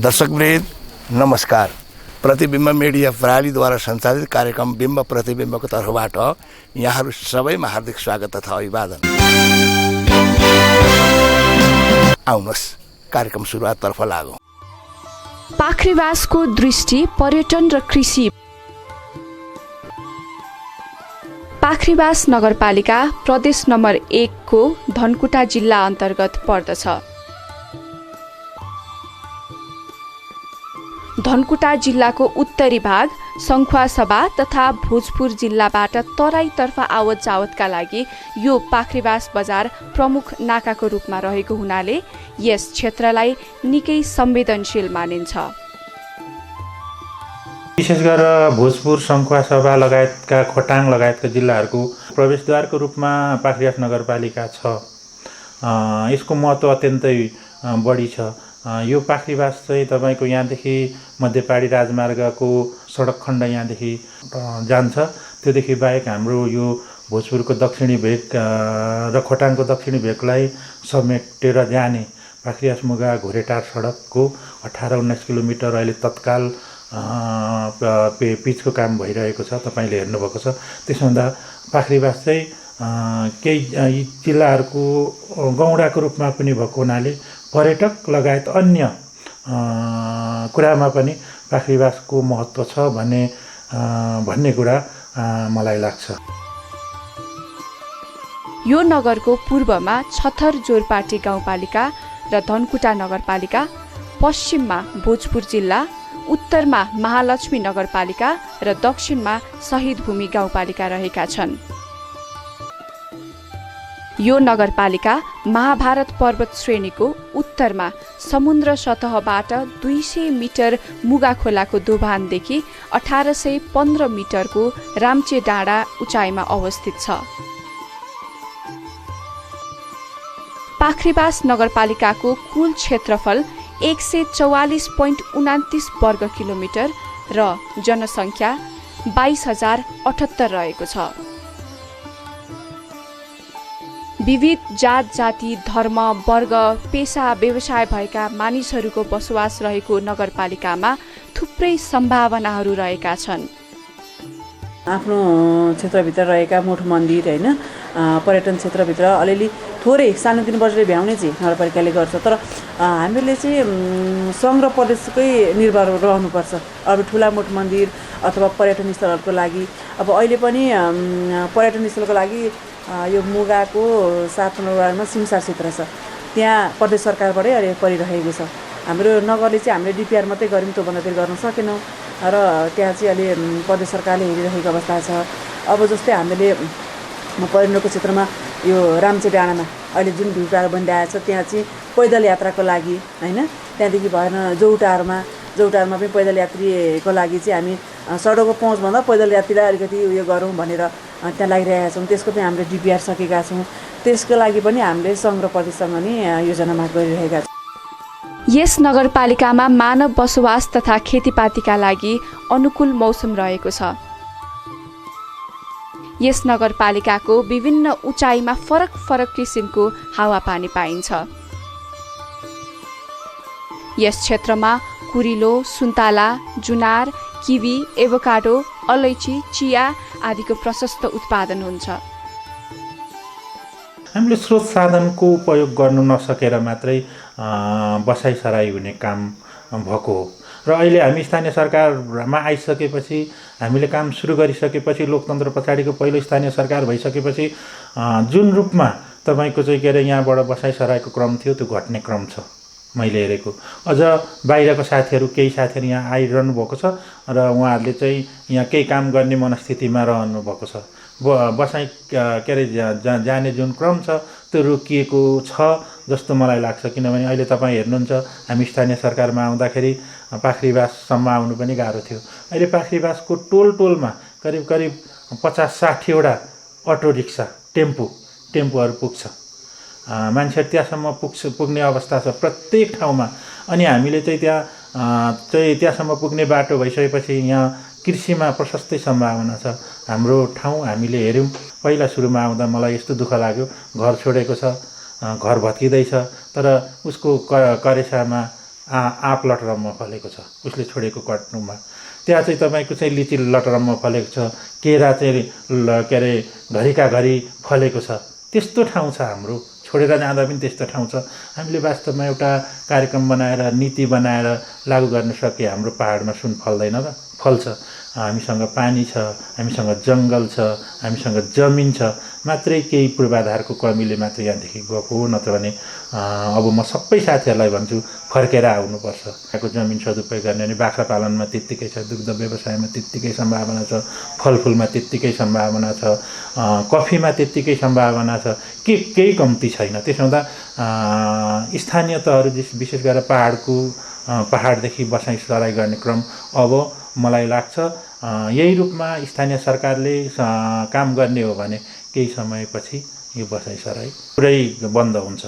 दर्शकवृन्द नमस्कार। प्रतिबिम्ब मिडिया प्रणालीद्वारा सञ्चालित कार्यक्रम बिम्ब प्रतिबिम्बको तर्फबाट यहाँहरू सबैमा हार्दिक स्वागत तथा अभिवादन। आउनुहोस् कार्यक्रम सुरुवाततर्फ लागौँ। पाखरीवासको दृष्टि पर्यटन र कृषि। पाखरीवास नगरपालिका प्रदेश नम्बर 1 को धनकुटा जिल्ला अन्तर्गत पर्दछ। धनकुटा जिल्लाको उत्तरी भाग सङ्खुवासभा तथा भोजपुर जिल्लाबाट तराईतर्फ आवत जावतका लागि यो पाखरीवास बजार प्रमुख नाकाको रूपमा रहेको हुनाले यस क्षेत्रलाई निकै संवेदनशील मानिन्छ। विशेष गरेर भोजपुर सङ्खुवासभा लगायतका खोटाङ लगायतका जिल्लाहरूको प्रवेशद्वारको रूपमा पाखरीवास नगरपालिका छ। यसको महत्त्व अत्यन्तै बढी छ। यो पाखरीवास चाहिँ तपाईँको यहाँदेखि मध्यपाडी राजमार्गको सडक खण्ड यहाँदेखि जान्छ। त्योदेखि बाहेक हाम्रो यो भोजपुरको दक्षिणी भेग र खोटाङको दक्षिणी भेगलाई समेटेर जाने पाखरीवास मुगा घोरेटार सडकको 18-19 किलोमिटर अहिले तत्काल पिचको काम भइरहेको छ। तपाईँले हेर्नुभएको छ। त्यसो हुँदा पाखरीवास चाहिँ केही जिल्लाहरूको गौडाको रूपमा पनि भएको हुनाले पर्यटक लगायत अन्य कुरामा पनि पाखरीवासको महत्त्व छ भन्ने कुरा मलाई लाग्छ। यो नगरको पूर्वमा छथर जोरपाटी गाउँपालिका र धनकुटा नगरपालिका, पश्चिममा भोजपुर जिल्ला, उत्तरमा महालक्ष्मी नगरपालिका र दक्षिणमा शहीद भूमि गाउँपालिका रहेका छन्। यो नगरपालिका महाभारत पर्वत श्रेणीको उत्तरमा समुद्र सतहबाट 200 मिटर मुगा खोलाको दोभानदेखि 1815 मिटरको राम्चे डाँडा उचाइमा अवस्थित छ। पाखरीवास नगरपालिकाको कुल क्षेत्रफल 144.29 वर्ग किलोमिटर र जनसङ्ख्या 22,078 रहेको छ। विविध जात जाति, धर्म, वर्ग, पेसा, व्यवसाय भएका मानिसहरूको बसोबास रहेको नगरपालिकामा थुप्रै सम्भावनाहरू रहेका छन्। आफ्नो क्षेत्रभित्र रहेका मठ मन्दिर होइन, पर्यटन क्षेत्रभित्र अलिअलि थोरै सानोतिनो बजेटले भ्याउने चाहिँ नगरपालिकाले गर्छ। तर हामीले चाहिँ सङ्घ र प्रदेशकै निर्भर रहनुपर्छ। अब ठुला मठ मन्दिर अथवा पर्यटन स्थलहरूको लागि अब अहिले पनि पर्यटन स्थलको लागि यो मुगाको 7 नम्बर वार्डमा सिमसार क्षेत्र छ। त्यहाँ प्रदेश सरकारबाटै अहिले परिरहेको छ। हाम्रो नगरले चाहिँ हामीले डिपिआर मात्रै गऱ्यौँ, त्योभन्दा फेरि गर्न सकेनौँ र त्यहाँ चाहिँ अहिले प्रदेश सरकारले हेरिरहेको अवस्था छ। अब जस्तै हामीले पर्यटनको क्षेत्रमा यो राम्चे डाँडामा अहिले जुन भ्यू टावर बनिरहेको छ त्यहाँ चाहिँ पैदल यात्राको लागि होइन, त्यहाँदेखि भएन जौटारमा पनि पैदल यात्रीको लागि चाहिँ हामी सडकको पहुँचभन्दा पैदल यात्रीलाई अलिकति उयो गरौँ भनेर त्यहाँ लागिरहेका छौँ। त्यसको पनि हामीले डिपिआर सकेका छौँ। त्यसको लागि पनि हामीले सङ्घ र प्रदेशसँग नि योजना माग गरिरहेका छौँ। यस नगरपालिकामा मानव बसोबास तथा खेतीपातीका लागि अनुकूल मौसम रहेको छ। यस नगरपालिकाको विभिन्न उचाइमा फरक फरक किसिमको हावापानी पाइन्छ। यस क्षेत्रमा कुरिलो, सुन्तला, जुनार, किवी, एभोकाडो, अलैँची, चिया आदिको प्रशस्त उत्पादन हुन्छ। हामीले स्रोत साधनको उपयोग गर्नु नसकेर मात्रै बसाइसराई हुने काम भएको हो र अहिले हामी स्थानीय सरकारमा आइसकेपछि, हामीले काम सुरु गरिसकेपछि, लोकतन्त्र पछाडिको पहिलो स्थानीय सरकार भइसकेपछि जुन रूपमा तपाईँको चाहिँ के अरे यहाँबाट बसाइसराईको क्रम थियो त्यो घट्ने क्रम छ मैले हेरेको। अझ बाहिरको साथीहरू, केही साथीहरू यहाँ आइरहनु भएको छ र उहाँहरूले चाहिँ यहाँ केही काम गर्ने मनस्थितिमा रहनु भएको छ। बसाइ के अरे जाने जुन क्रम छ त्यो रोकिएको छ जस्तो मलाई लाग्छ। किनभने अहिले तपाईँ हेर्नुहुन्छ हामी स्थानीय सरकारमा आउँदाखेरि पाखरीवाससम्म आउनु पनि गाह्रो थियो। अहिले पाखरीवासको टोलमा करिब 50-60 वटा अटो रिक्सा, टेम्पूहरू पुग्छ। मान्छेहरू त्यहाँसम्म पुग्ने अवस्था छ प्रत्येक ठाउँमा। अनि हामीले चाहिँ त्यहाँसम्म पुग्ने बाटो भइसकेपछि यहाँ कृषिमा प्रशस्तै सम्भावना छ। हाम्रो ठाउँ हामीले हेऱ्यौँ, पहिला सुरुमा आउँदा मलाई यस्तो दुःख लाग्यो, घर छोडेको छ, घर भत्किँदैछ, तर उसको करेसामा आँप लटरममा फलेको छ उसले छोडेको कट्नुमा। त्यहाँ चाहिँ तपाईँको चाहिँ लिची लटरममा फलेको छ, केरा चाहिँ के अरे घरिका घरि फलेको छ। त्यस्तो ठाउँ छ हाम्रो, छोडेर जाँदा पनि त्यस्तो ठाउँ छ। हामीले वास्तवमा एउटा कार्यक्रम बनाएर नीति बनाएर लागू गर्न सके हाम्रो पहाडमा सुन फल्दैन र फल्छ। हामीसँग पानी छ, हामीसँग जङ्गल छ, हामीसँग जमिन छ, मात्रै केही पूर्वाधारको कमीले मात्र यहाँदेखि गएको हो। नत्र भने अब म सबै साथीहरूलाई भन्छु फर्केर आउनुपर्छ। यहाँको जमिन सदुपयोग गर्ने भने बाख्रा पालनमा त्यत्तिकै छ, दुग्ध व्यवसायमा त्यत्तिकै सम्भावना छ, फलफुलमा त्यत्तिकै सम्भावना छ, कफीमा त्यत्तिकै सम्भावना छ, केही कम्ती छैन। त्यसो हुँदा स्थानीय तहहरू विशेष गरेर पहाडदेखि बसाइँ सराई गर्ने क्रम अब मलाई लाग्छ यही रूपमा स्थानीय सरकारले काम गर्ने हो भने केही समयपछि यो बसाइँ सराई पुरै बन्द हुन्छ।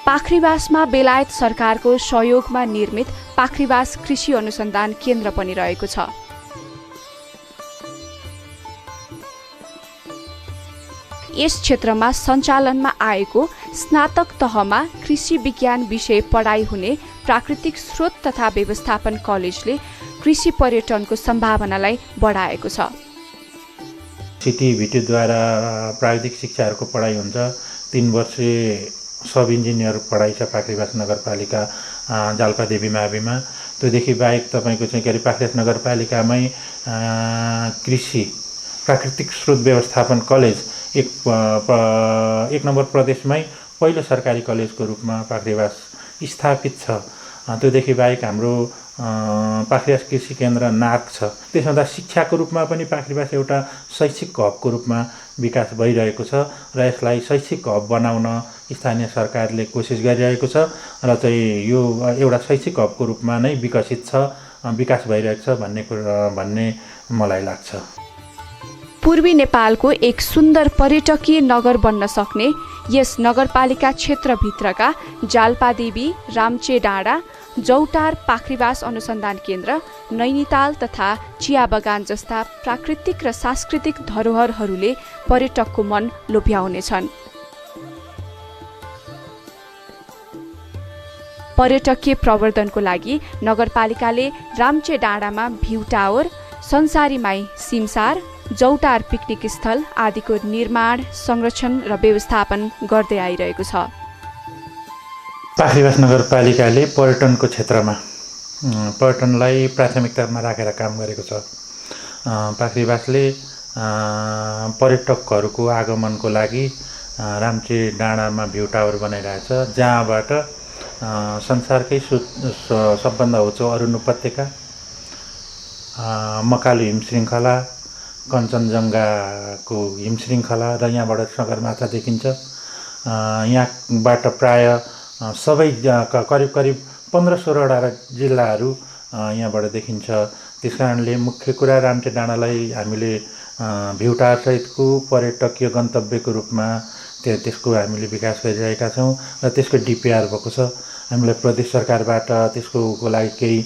पाखरीबासमा बेलायत सरकारको सहयोगमा निर्मित पाखरीबास कृषि अनुसन्धान केन्द्र पनि रहेको छ। यस क्षेत्रमा सञ्चालनमा आएको स्नातक तहमा कृषि विज्ञान विषय पढाइ हुने प्राकृतिक स्रोत तथा व्यवस्थापन कलेजले कृषि पर्यटनको सम्भावनालाई बढाएको छ। सिटिभिटीद्वारा प्राविधिक शिक्षाहरूको पढाइ हुन्छ। 3 वर्षे सब इन्जिनियर पढाइ छ पाखरीबास नगरपालिका जाल्पादेवी माविमा। त्योदेखि बाहेक तपाईँको चाहिँ के अरे पाखरीबास नगरपालिकामै कृषि प्राकृतिक स्रोत व्यवस्थापन कलेज एक नम्बर प्रदेशमै पहिलो सरकारी कलेजको रूपमा पाखरीबास स्थापित छ। त्योदेखि बाहेक हाम्रो पाखरीबास कृषि केन्द्र नाक छ। त्यसो हुँदा शिक्षाको रूपमा पनि पाखरीबास एउटा शैक्षिक हबको रूपमा विकास भइरहेको छ र यसलाई शैक्षिक हब बनाउन स्थानीय सरकारले कोसिस गरिरहेको छ र चाहिँ यो एउटा शैक्षिक हबको रूपमा नै विकास भइरहेको छ भन्ने मलाई लाग्छ। पूर्वी नेपालको एक सुन्दर पर्यटकीय नगर बन्न सक्ने यस नगरपालिका क्षेत्रभित्रका जाल्पादेवी, राम्चे डाँडा, जौटार, पाखरीबास अनुसन्धान केन्द्र, नैनीताल तथा चिया बगान जस्ता प्राकृतिक र सांस्कृतिक धरोहरहरूले पर्यटकको मन लोभ्याउनेछन्। पर्यटकीय प्रवर्धनको लागि नगरपालिकाले राम्चे डाँडामा भ्यू टावर, संसारी माई सिमसार, जौटार पिकनिक स्थल आदिको निर्माण, संरक्षण र व्यवस्थापन गर्दै आइरहेको छ। पाखरीबास नगरपालिकाले पर्यटनको क्षेत्रमा पर्यटनलाई प्राथमिकतामा राखेर काम गरेको छ। पाखरीबासले पर्यटकहरूको आगमनको लागि राम्चे डाँडामा भ्यू टावर बनाइरहेछ, जहाँबाट संसारकै सबभन्दा होचो अरुण उपत्यका, मकालु हिमश्रृङ्खला, कञ्चनजङ्घाको हिमश्रृङ्खला र यहाँबाट सगरमाथा देखिन्छ। यहाँबाट प्राय सबै करिब 15-16वटा जिल्लाहरू यहाँबाट देखिन्छ। त्यस कारणले मुख्य कुरा राम्चे डाँडालाई हामीले भ्यू टावरसहितको पर्यटकीय गन्तव्यको रूपमा त्यसको हामीले विकास गरिरहेका छौँ र त्यसको डिपिआर भएको छ। हामीलाई प्रदेश सरकारबाट त्यसको लागि केही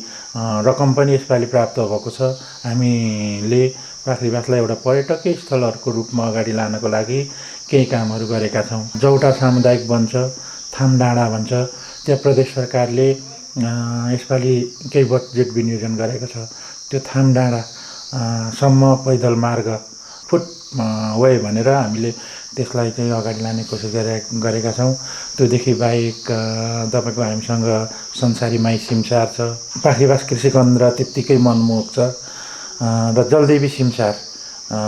रकम पनि यसपालि प्राप्त भएको छ। हामीले पाखरीबासलाई एउटा पर्यटकीय स्थलहरूको रूपमा अगाडि लानको लागि केही कामहरू गरेका छौँ। जौटा सामुदायिक वन छ, थाम डाँडा भन्छ, त्यहाँ प्रदेश सरकारले यसपालि केही बजेट विनियोजन गरेको छ। त्यो थाम डाँडासम्म पैदल मार्ग फुट वे भनेर हामीले त्यसलाई चाहिँ अगाडि लाने कोसिस गरेका छौँ। त्योदेखि बाहेक तपाईँको हामीसँग संसारी माई सिमसार छ, पाखरीबास कृषि केन्द्र त्यत्तिकै मनमोहक छ र जलदेवी सिमसार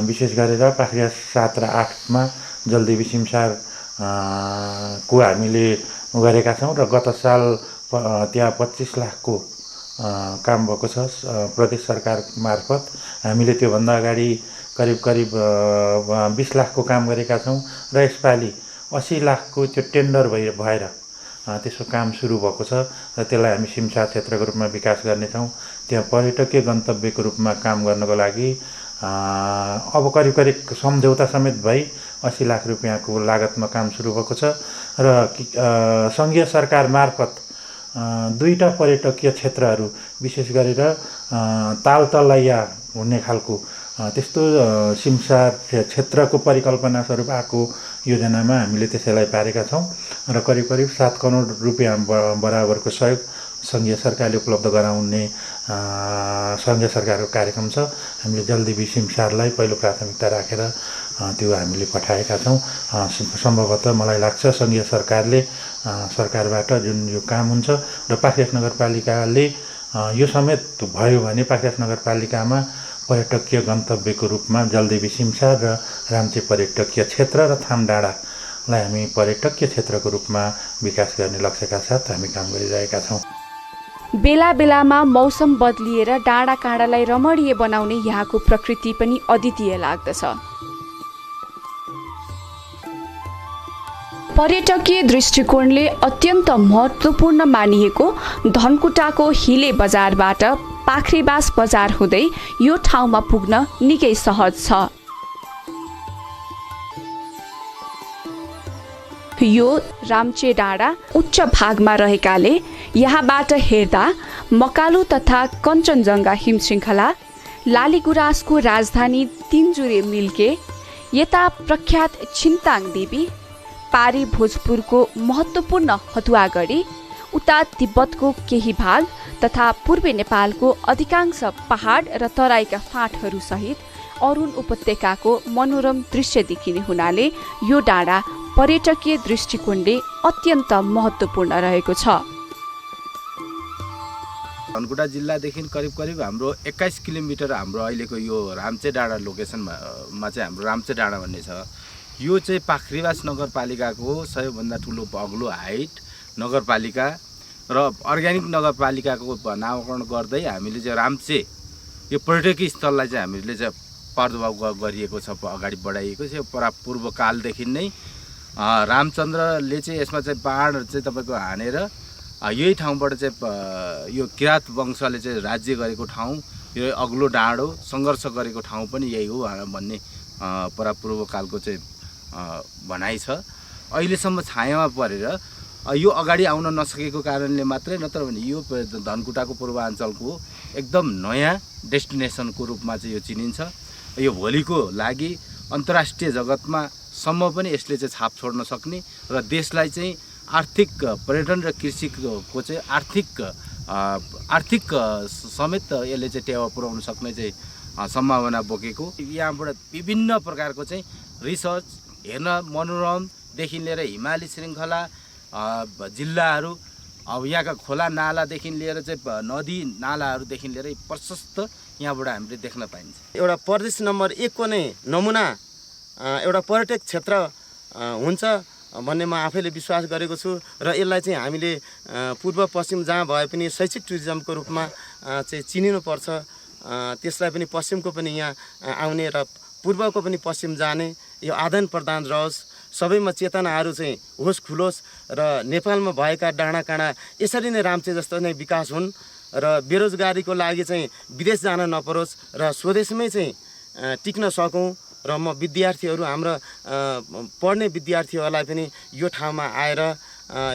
विशेष गरेर पाखरीबास 7 र 8मा जलदेवी सिमसार को हामीले गरेका छौँ र गत साल त्यहाँ 25 लाखको काम भएको छ प्रदेश सरकार मार्फत। हामीले त्योभन्दा अगाडि करिब 20 लाखको काम गरेका छौँ र यसपालि 80 लाखको त्यो टेन्डर भएर त्यसको काम सुरु भएको छ र त्यसलाई हामी सिमसार क्षेत्रको रूपमा विकास गर्नेछौँ। त्यहाँ पर्यटकीय गन्तव्यको रूपमा काम गर्नको लागि अब करिब सम्झौता समेत भई 80 लाख रुपियाँको लागतमा काम सुरु भएको छ र सङ्घीय सरकार मार्फत 2टा पर्यटकीय क्षेत्रहरू विशेष गरेर तालतलैया हुने खालको त्यस्तो सिमसार क्षेत्रको परिकल्पना स्वरूप आएको योजनामा हामीले त्यसैलाई पारेका छौँ र करिब 7 करोड रुपियाँ बराबरको सहयोग सङ्घीय सरकारले उपलब्ध गराउने सङ्घीय सरकारको कार्यक्रम छ। हामीले जल्दी सिमसारलाई पहिलो प्राथमिकता राखेर त्यो हामीले पठाएका छौँ। सम्भवतः मलाई लाग्छ सङ्घीय सरकारले सरकारबाट जुन यो काम हुन्छ र पाक्रेस नगरपालिकाले यो समेत भयो भने पाक्रेस नगरपालिकामा पर्यटकीय गन्तव्यको रूपमा जलदेवी सिमसार र राम्चे पर्यटकीय क्षेत्र र थामडाँडालाई हामी पर्यटकीय क्षेत्रको रूपमा विकास गर्ने लक्ष्यका साथ हामी काम गरिरहेका छौँ। बेला बेलामा मौसम बदलिएर डाँडा काँडालाई रमणीय बनाउने यहाँको प्रकृति पनि अद्वितीय लाग्दछ। पर्यटकीय दृष्टिकोणले अत्यन्त महत्त्वपूर्ण मानिएको धनकुटाको हिले बजारबाट पाख्रीबास बजार हुँदै यो ठाउँमा पुग्न निकै सहज छ। यो राम्चे डाँडा उच्च भागमा रहेकाले यहाँबाट हेर्दा मकालु तथा कञ्चनजङ्घा हिमशृङ्खला, लालीगुराँसको राजधानी तिनजुरे मिल्के, यता प्रख्यात छिन्ताङ देवी, पारी भोजपुरको महत्त्वपूर्ण हतुवागढी, उता तिब्बतको केही भाग तथा पूर्वी नेपालको अधिकांश पहाड र तराईका फाँटहरू सहित अरुण उपत्यकाको मनोरम दृश्य देखिने हुनाले यो डाँडा पर्यटकीय दृष्टिकोणले अत्यन्त महत्त्वपूर्ण रहेको छ। धनकुटा जिल्लादेखि करिब हाम्रो 21 किलोमिटर हाम्रो अहिलेको यो राम्चे डाँडा लोकेसनमा चाहिँ हाम्रो राम्चे डाँडा भन्ने छ। यो चाहिँ पाख्रीबास नगरपालिकाको सबैभन्दा ठुलो अग्लो हाइट नगरपालिका र अर्ग्यानिक नगरपालिकाको नामकरण गर्दै हामीले चाहिँ राम्चे यो पर्यटकीय स्थललाई चाहिँ हामीले चाहिँ प्रादुर्भाव गरिएको छ, अगाडि बढाइएको छ। पूर्व कालदेखि नै रामचन्द्रले चाहिँ यसमा चाहिँ पहाड चाहिँ तपाईँको हानेर यही ठाउँबाट चाहिँ यो किराँत वंशले चाहिँ राज्य गरेको ठाउँ, यो अग्लो डाँडो सङ्घर्ष गरेको ठाउँ पनि यही हो भन्ने पूर्व कालको चाहिँ भनाइ छ। अहिलेसम्म छायामा परेर यो अगाडि आउन नसकेको कारणले मात्रै, नत्र भने यो धनकुटाको पूर्वाञ्चलको एकदम नयाँ डेस्टिनेसनको रूपमा चाहिँ यो चिनिन्छ। यो भोलिको लागि अन्तर्राष्ट्रिय जगतमा सम्म पनि यसले चाहिँ छाप छोड्न सक्ने र देशलाई चाहिँ आर्थिक पर्यटन र कृषिको चाहिँ आर्थिक समेत यसले चाहिँ टेवा पुर्याउन सक्ने चाहिँ सम्भावना बोकेको। यहाँबाट विभिन्न प्रकारको चाहिँ रिसर्च हेर्न मनोरमदेखि लिएर हिमाली श्रृङ्खला जिल्लाहरू, अब यहाँका खोला नालादेखि लिएर चाहिँ नदी नालाहरूदेखि लिएर प्रशस्त यहाँबाट हामीले देख्न पाइन्छ। एउटा प्रदेश नम्बर 1 को नै नमुना एउटा पर्यटक क्षेत्र हुन्छ भन्ने म आफैले विश्वास गरेको छु र यसलाई चाहिँ हामीले पूर्व पश्चिम जहाँ भए पनि शैक्षिक टुरिज्मको रूपमा चाहिँ चिनिनुपर्छ। त्यसलाई पनि पश्चिमको पनि यहाँ आउने र पूर्वको पनि पश्चिम जाने यो आदान प्रदान रहोस्, सबैमा चेतनाहरू चाहिँ होस् खुलोस् र नेपालमा भएका डाँडाकाँडा यसरी नै राम्चे जस्तो नै विकास हुन् र बेरोजगारीको लागि चाहिँ विदेश जान नपरोस् र स्वदेशमै चाहिँ टिक्न सकौँ। र म विद्यार्थीहरू हाम्रो पढ्ने विद्यार्थीहरूलाई पनि यो ठाउँमा आएर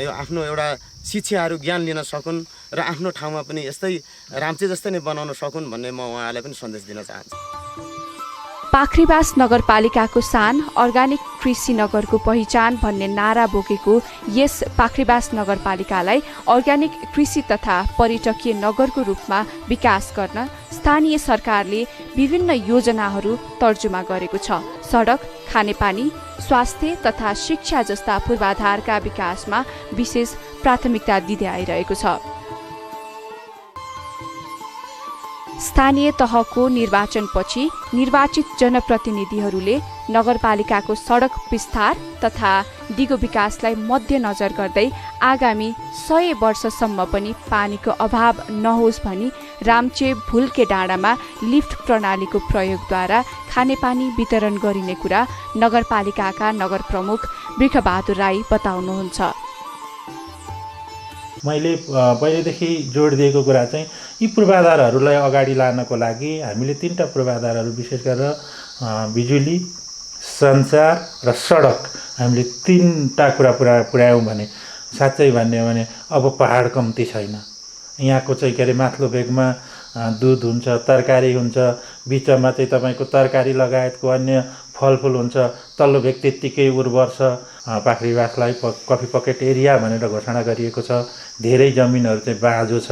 यो आफ्नो एउटा शिक्षाहरू ज्ञान लिन सकुन् र आफ्नो ठाउँमा पनि यस्तै राम्चे जस्तै नै बनाउन सकुन् भन्ने म उहाँलाई पनि सन्देश दिन चाहन्छु। पाख्रीबास नगरपालिकाको सान अर्ग्यानिक कृषि नगरको पहिचान भन्ने नारा बोकेको यस पाख्रीबास नगरपालिकालाई अर्ग्यानिक कृषि तथा पर्यटकीय नगरको रूपमा विकास गर्न स्थानीय सरकारले विभिन्न योजनाहरू तर्जुमा गरेको छ। सडक, खानेपानी, स्वास्थ्य तथा शिक्षा जस्ता पूर्वाधारका विकासमा विशेष प्राथमिकता दिँदै आइरहेको छ। स्थानीय तहको निर्वाचनपछि निर्वाचित जनप्रतिनिधिहरूले नगरपालिकाको सडक विस्तार तथा दिगो विकासलाई मध्यनजर गर्दै आगामी 100 वर्षसम्म पनि पानीको अभाव नहोस् भनी राम्चे भुल्के डाँडामा लिफ्ट प्रणालीको प्रयोगद्वारा खानेपानी वितरण गरिने कुरा नगरपालिकाका नगर प्रमुख बिर्खबहादुर राई बताउनुहुन्छ। मैले पहिलेदेखि जोड दिएको कुरा चाहिँ यी पूर्वाधारहरूलाई अगाडि लानको लागि हामीले 3टा पूर्वाधारहरू विशेष गरेर बिजुली, सञ्चार र सडक हामीले 3टा कुरा पुर्यायौँ भने साँच्चै भन्यो भने अब पहाड कम्ती छैन। यहाँको चाहिँ के अरे माथिल्लो भेगमा दुध हुन्छ, तरकारी हुन्छ, बिचमा चाहिँ तपाईँको तरकारी लगायतको अन्य फलफुल हुन्छ। तल्लो भेग त्यत्तिकै उर्वर छ। पाखरीवासलाई कफी पकेट एरिया भनेर घोषणा गरिएको छ। धेरै जमिनहरू चाहिँ बाँझो छ।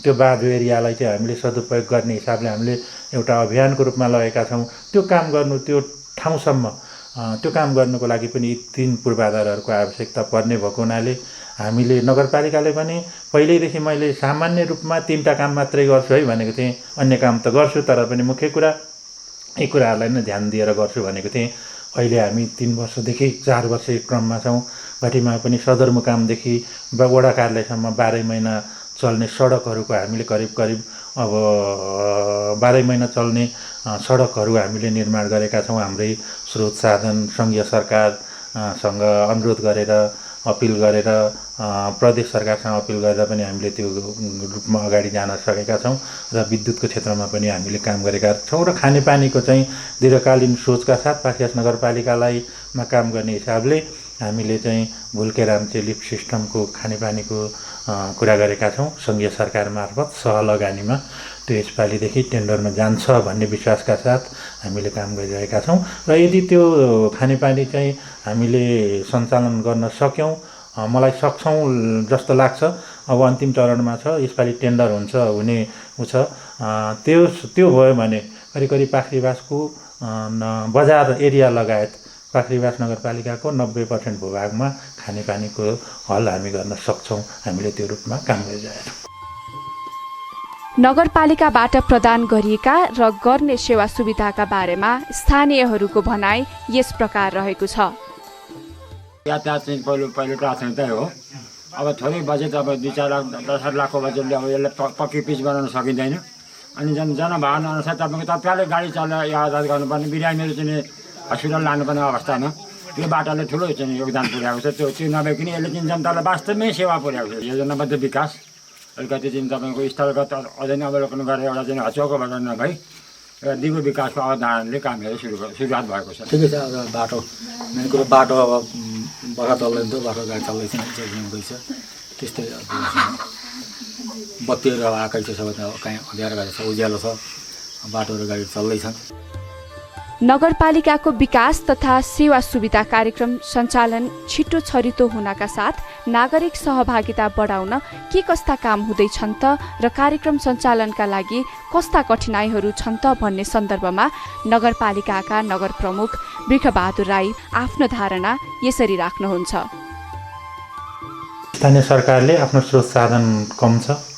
त्यो बाँझो एरियालाई चाहिँ हामीले सदुपयोग गर्ने हिसाबले हामीले एउटा अभियानको रूपमा लगेका छौँ। त्यो काम गर्नु, त्यो ठाउँसम्म त्यो काम गर्नुको लागि पनि 3 पूर्वाधारहरूको आवश्यकता पर्ने भएको हुनाले हामीले नगरपालिकाले पनि पहिल्यैदेखि मैले सामान्य रूपमा 3टा काम मात्रै गर्छु है भनेको थिएँ। अन्य काम त गर्छु, तर पनि मुख्य कुरा यी कुराहरूलाई नै ध्यान दिएर गर्छु भनेको थिएँ। अहिले हामी 3 वर्षदेखि 4 वर्ष क्रममा छौँ। घाटीमा पनि सदरमुकामदेखि वडा कार्यालयसम्म 12 महिना चल्ने सडकहरूको हामीले करिब अब 12 महिना चल्ने सडकहरू हामीले निर्माण गरेका छौँ। हाम्रै स्रोत साधन सङ्घीय सरकारसँग अनुरोध गरेर, अपिल गरेर, प्रदेश सरकारसँग अपिल गरेर पनि हामीले त्यो रूपमा अगाडि जान सकेका छौँ। र विद्युतको क्षेत्रमा पनि हामीले काम गरेका छौँ। र खानेपानीको चाहिँ दीर्घकालीन सोचका साथ पाखरियास नगरपालिकामा काम गर्ने हिसाबले हामीले चाहिँ भुल्केराम्चे लिफ्ट सिस्टमको खानेपानीको कुरा गरेका छौँ। सङ्घीय सरकार मार्फत सहलगानीमा त्यो यसपालिदेखि टेन्डरमा जान्छ भन्ने विश्वासका साथ हामीले काम गरिरहेका छौँ। र यदि त्यो खानेपानी चाहिँ हामीले सञ्चालन गर्न सक्यौँ, मलाई सक्छौँ जस्तो लाग्छ। अब अन्तिम चरणमा छ, यसपालि टेन्डर हुने छ। त्यो भयो भने करिब पाखरीवासको बजार एरिया लगायत पाखरीवास नगरपालिकाको 90% भूभागमा खानेपानीको हल हामी गर्न सक्छौँ। हामीले त्यो रूपमा काम गरिरहेका छौँ। नगरपालिकाबाट प्रदान गरिएका र गर्ने सेवा सुविधाका बारेमा स्थानीयहरूको भनाइ यस प्रकार रहेको छ। यातायात चाहिँ पहिलो प्राथमिकता हो। अब थोरै बजेट, अब 2-4 लाख 10 लाखको बजेटले अब यसलाई पक्की पिच बनाउन सकिँदैन। अनि जनभावना अनुसार तपाईँको तत्कालै गाडी चलेर यातायात गर्नुपर्ने, बिरामीहरू चाहिँ हस्पिटल लानुपर्ने अवस्थामा यो बाटाले ठुलो चाहिँ योगदान पुर्याएको छ। त्यो नभइकन यसले चाहिँ जनतालाई वास्तवमै सेवा पुर्याएको छ। योजनाबद्ध विकास अलिकति चाहिँ तपाईँको स्थलगत अध्ययन अवलोकन गरेर एउटा चाहिँ हचुवाको बजार नभई एउटा दिगो विकासको अवधारणाले कामहरू सुरुवात भएको छ। ठिकै छ। अब बाटो मेन कुरो, बाटो अब बर्खा चल्दैछ, बाटो गाडी चल्दैछ, चेकिङ हुँदैछ। त्यस्तै बत्तीहरू अब आएकै छ, सबै कहीँ अँध्यारो गाडी छ, उज्यालो छ, बाटोहरू गाडी चल्दैछन्। नगरपालिकाको विकास तथा सेवा सुविधा कार्यक्रम सञ्चालन छिटो छरितो हुनका साथ नागरिक सहभागिता बढाउन के कस्ता काम हुँदैछन् त र कार्यक्रम सञ्चालनका लागि कस्ता कठिनाइहरू छन् त भन्ने सन्दर्भमा नगरपालिकाका नगर प्रमुख वृखबहादुर राई आफ्नो धारणा यसरी राख्नुहुन्छ। स्थानीय सरकारले आफ्नो स्रोत साधन कम छ।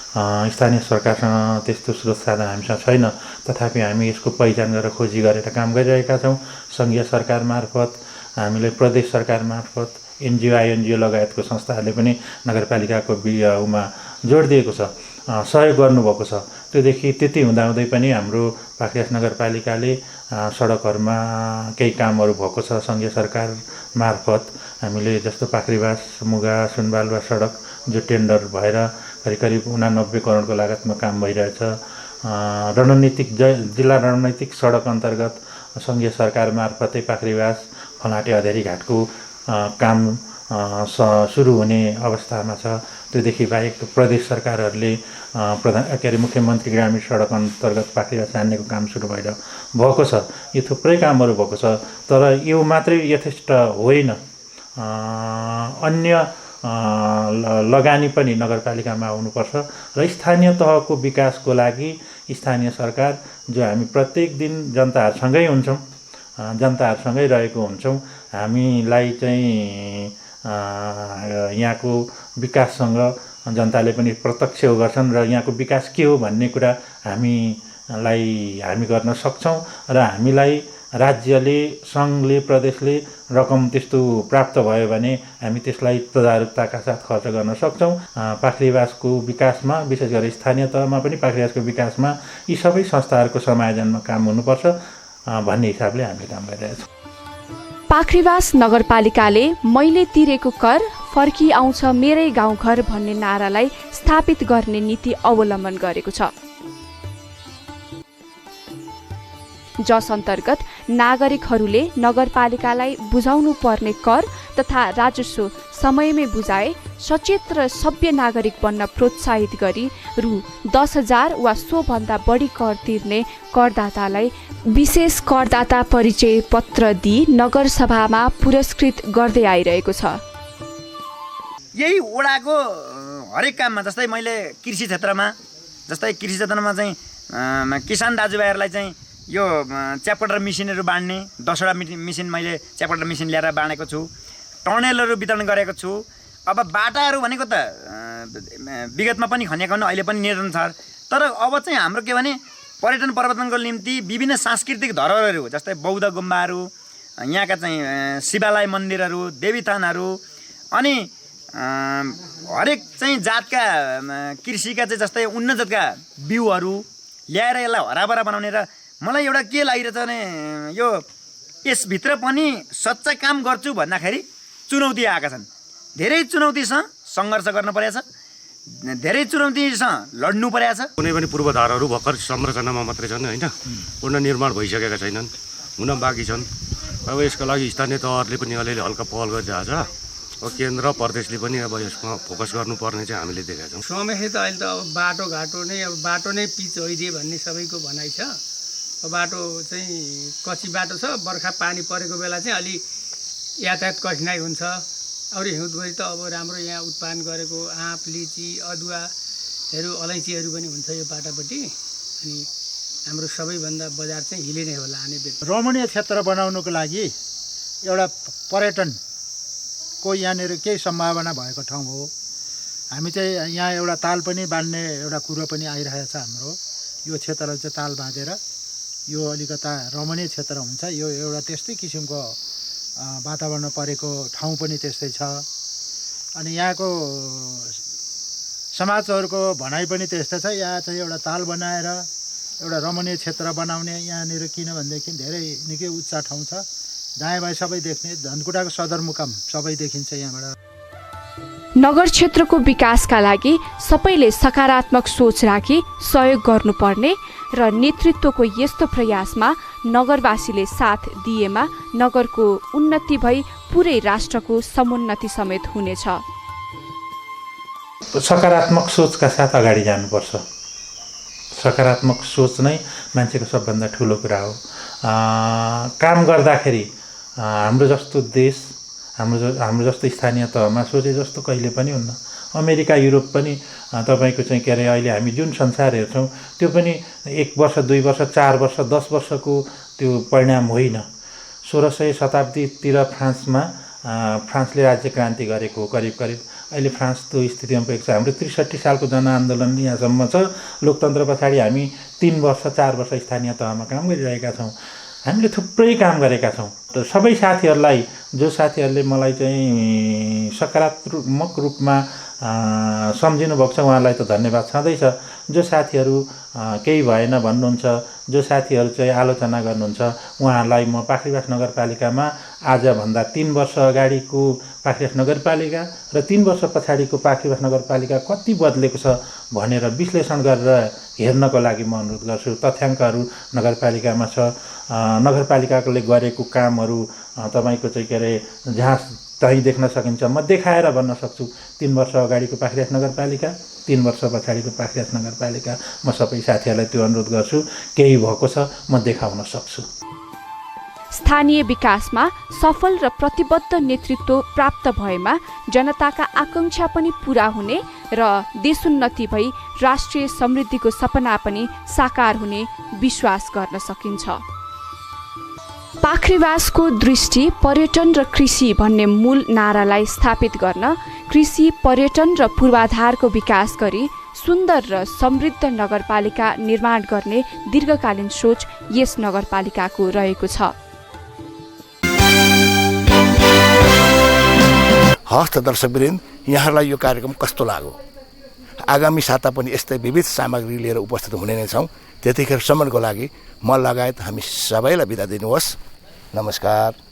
स्थानीय सरकारसँग त्यस्तो स्रोत साधन हामीसँग छैन। तथापि हामी यसको पहिचान गरेर खोजी गरेर काम गरिरहेका छौँ। सङ्घीय सरकार मार्फत, हामीले प्रदेश सरकार मार्फत, एनजिओ आइएनजिओ लगायतको संस्थाहरूले पनि नगरपालिकाको उमा जोड दिएको छ, सहयोग गर्नुभएको छ। त्यति हुँदाहुँदै पनि हाम्रो पाखरियास नगरपालिकाले सडकहरूमा केही कामहरू भएको छ। सङ्घीय सरकार मार्फत हामीले जस्तो पाखरीवास मुगा सुनबालुवा सडक जो टेन्डर भएर करिब 89 करोडको लागतमा काम भइरहेछ। जिल्ला रणनीतिक सडक अन्तर्गत सङ्घीय सरकार मार्फतै पाखरीवास फलाटे अधेरी घाटको काम सुरु हुने अवस्थामा छ। त्योदेखि बाहेक प्रदेश सरकारहरूले मुख्यमन्त्री ग्रामीण सडक अन्तर्गत पाखरीवास जान्नेको काम सुरु भएको छ। यो थुप्रै कामहरू भएको छ। तर यो मात्रै यथेष्ट होइन। अन्य लगानी पनि नगरपालिकामा आउनुपर्छ र स्थानीय तहको विकासको लागि स्थानीय सरकार जो हामी प्रत्येक दिन जनताहरूसँगै हुन्छौँ, जनताहरूसँगै रहेको हुन्छौँ, हामीलाई चाहिँ यहाँको विकाससँग जनताले पनि प्रत्यक्ष गर्छन् र यहाँको विकास के हो भन्ने कुरा हामी गर्न सक्छौँ र हामीलाई राज्यले, सङ्घले, प्रदेशले रकम त्यस्तो प्राप्त भयो भने हामी त्यसलाई तदारुकताका साथ खर्च गर्न सक्छौँ। पाखरीवासको विकासमा, विशेष गरी स्थानीय तहमा पनि पाखरीवासको विकासमा यी सबै संस्थाहरूको समायोजनमा काम हुनुपर्छ भन्ने हिसाबले हामीले काम गरिरहेका छौँ। पाखरीवास नगरपालिकाले मैले तिरेको कर फर्की आउँछ मेरै गाउँघर भन्ने नारालाई स्थापित गर्ने नीति अवलम्बन गरेको छ, जस अन्तर्गत नागरिकहरूले नगरपालिकालाई बुझाउनु पर्ने कर तथा राजस्व समयमै बुझाए सचेत र सभ्य नागरिक बन्न प्रोत्साहित गरी रु 10,000 वा सोभन्दा बढी कर तिर्ने करदातालाई विशेष करदाता परिचय पत्र दिई नगरसभामा पुरस्कृत गर्दै आइरहेको छ। यही वडाको हरेक काममा जस्तै मैले कृषि क्षेत्रमा चाहिँ किसान दाजुभाइहरूलाई चाहिँ यो च्यापकटर मेसिनहरू बाँड्ने 10वटा मेसिन मैले च्यापकटर मेसिन ल्याएर बाँडेको छु। टर्नेलहरू वितरण गरेको छु। अब बाटाहरू भनेको त विगतमा पनि खनेको हुन्, अहिले पनि निरन्तन छ। तर अब चाहिँ हाम्रो के भने पर्यटन प्रवर्धनको निम्ति विभिन्न सांस्कृतिक धरोहरहरू जस्तै बौद्ध गुम्बाहरू, यहाँका चाहिँ शिवालय मन्दिरहरू, देवीथानहरू अनि हरेक चाहिँ जातका कृषिका चाहिँ जस्तै उन्नत जातका बिउहरू ल्याएर यसलाई हराभरा बनाउने। र मलाई एउटा के लागिरहेछ भने यो यसभित्र पनि सच्चा काम गर्छु भन्दाखेरि चुनौती आएका छन्। धेरै चुनौतीसँग सङ्घर्ष गर्नु परेको छ, धेरै चुनौतीसँग लड्नु परेको छ। कुनै पनि पूर्वाधारहरू भर्खर संरचनामा मात्रै छन् होइन, पूर्ण निर्माण भइसकेका छैनन्, हुन बाँकी छन्। अब यसको लागि स्थानीय तहहरूले पनि अलिअलि हल्का पहल गरिरहेको छ। अब केन्द्र प्रदेशले पनि अब यसमा फोकस गर्नुपर्ने चाहिँ हामीले देखेका छौँ। समस्या त अहिले त अब बाटोघाटो नै बाटो नै पिच होइदिए भन्ने सबैको भनाइ छ। बाटो चाहिँ कच्ची बाटो छ, बर्खा पानी परेको बेला चाहिँ अलि यातायात कठिनाइ हुन्छ। अरू हिउँदभरि त अब राम्रो यहाँ उत्पादन गरेको आँप, लिची, अदुवाहरू, अलैँचीहरू पनि हुन्छ यो बाटापट्टि। अनि हाम्रो सबैभन्दा बजार चाहिँ हिले नै होला आने बेला। रमणीय क्षेत्र बनाउनुको लागि एउटा पर्यटनको यहाँनिर केही सम्भावना भएको ठाउँ हो। हामी चाहिँ यहाँ एउटा ताल पनि बाँध्ने एउटा कुरो पनि आइरहेको छ हाम्रो। यो क्षेत्रलाई चाहिँ ताल बाँधेर यो अलिकता रमणीय क्षेत्र हुन्छ। यो एउटा त्यस्तै किसिमको वातावरण परेको ठाउँ पनि त्यस्तै छ। अनि यहाँको समाजहरूको भनाइ पनि त्यस्तै छ। यहाँ चाहिँ एउटा ताल बनाएर एउटा रमणीय क्षेत्र बनाउने यहाँनिर, किनभनेदेखि धेरै निकै उच्च ठाउँ छ, दायाँ बायाँ सबै देख्ने, धनकुटाको सदरमुकाम सबै देखिन्छ यहाँबाट। नगर क्षेत्रको विकासका लागि सबैले सकारात्मक सोच राखी सहयोग गर्नुपर्ने र नेतृत्वको यस्तो प्रयासमा नगरवासीले साथ दिएमा नगरको उन्नति भई पुरै राष्ट्रको समुन्नति समेत हुनेछ। सकारात्मक सोचका साथ अगाडि जानुपर्छ। सकारात्मक सोच नै मान्छेको सबभन्दा ठुलो कुरा हो। काम गर्दाखेरि हाम्रो जस्तो देश, हाम्रो जस्तो स्थानीय तहमा सोचे जस्तो कहिले पनि हुन्न। अमेरिका, युरोप पनि तपाईँको चाहिँ के अरे अहिले हामी जुन संसार हेर्छौँ त्यो पनि 1 वर्ष, 2 वर्ष, 4 वर्ष, 10 वर्षको त्यो परिणाम होइन। 1600 शताब्दीतिर फ्रान्सले राज्य क्रान्ति गरेको करिब अहिले फ्रान्स त्यो स्थितिमा पुगेको छ। हाम्रो 63 सालको जनआन्दोलन यहाँसम्म छ। लोकतन्त्र पछाडि हामी 3 वर्ष, 4 वर्ष स्थानीय तहमा काम गरिरहेका छौँ। हामीले थुप्रै काम गरेका छौँ। त सबै साथीहरूलाई, जो साथीहरूले मलाई चाहिँ सकारात्मक रूपमा सम्झिनु भएको छ उहाँलाई त धन्यवाद छँदैछ। जो साथीहरू केही भएन भन्नुहुन्छ, जो साथीहरू चाहिँ आलोचना गर्नुहुन्छ, उहाँहरूलाई म पाख्रीबास नगरपालिकामा आजभन्दा 3 वर्ष अगाडिको पाख्रीबास नगरपालिका र 3 वर्ष पछाडिको पाख्रीबास नगरपालिका कति बदलेको छ भनेर विश्लेषण गरेर हेर्नको लागि म अनुरोध गर्छु। तथ्याङ्कहरू नगरपालिकामा छ। नगरपालिकाले गरेको कामहरू तपाईँको चाहिँ के अरे जहाँ तहीँ देख्न सकिन्छ। म देखाएर भन्न सक्छु 3 वर्ष अगाडिको पाख्रीबास नगरपालिका, 3 वर्ष पछाडिको पाख्रीबास नगरपालिका। म सबै साथीहरूलाई त्यो अनुरोध गर्छु, केही भएको छ म देखाउन सक्छु। स्थानीय विकासमा सफल र प्रतिबद्ध नेतृत्व प्राप्त भएमा जनताका आकांक्षा पनि पूरा हुने र देशोन्नति भई राष्ट्रिय समृद्धिको सपना पनि साकार हुने विश्वास गर्न सकिन्छ। पाख्रीबासको दृष्टि पर्यटन र कृषि भन्ने मूल नारालाई स्थापित गर्न कृषि, पर्यटन र पूर्वाधारको विकास गरी सुन्दर र समृद्ध नगरपालिका निर्माण गर्ने दीर्घकालीन सोच यस नगरपालिकाको रहेको छ। हस्त दर्शकवृन्द, यहाँहरूलाई यो कार्यक्रम कस्तो लाग्यो? आगामी साता पनि यस्तै विविध सामग्री लिएर उपस्थित हुने नै छौँ। त्यतिखेरसम्मको लागि म लगायत हामी सबैलाई बिदा दिनुहोस्। नमस्कार।